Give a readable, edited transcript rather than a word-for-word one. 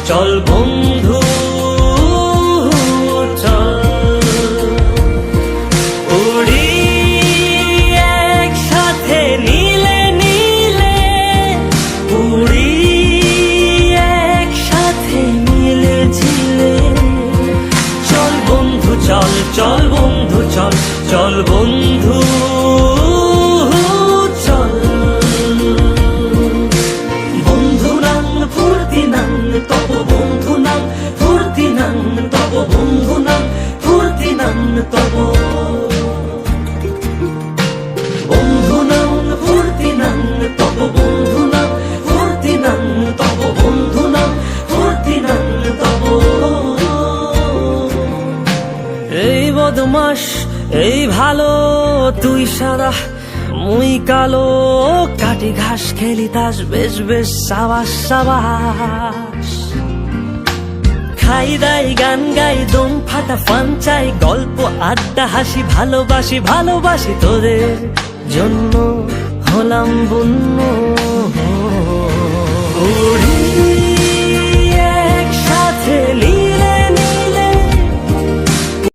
চল বন্ধু চল উড়ি একসাথে নীলে নীলে, উড়ি একসাথে নীলে ঝিলে। চল বন্ধু চল, চল বন্ধু চল, চল বন্ধু চল। বন্ধু নাম ফুর্তি নাম তব, বন্ধু নাম ফুর্তি নাম তব, বন্ধু নাম ফুর্তি নাম তব। বন্ধু নাম ফুর্তি নাম তব, বন্ধু নাম ফুর্তি নাম তব, বন্ধু নাম ফুর্তি নাম তব। এই বদমাস এই ভালো, তুই সাদা মুই কালো, কাটি ঘাস খেলি তাস, বেশ বেশ সাবাস সাবাস। খাই দাই গান গাই দম ফাটা ফান চাই, গল্প আড্ডা হাসি ভালোবাসি ভালোবাসি, তোদের জন্য হলাম বন্য।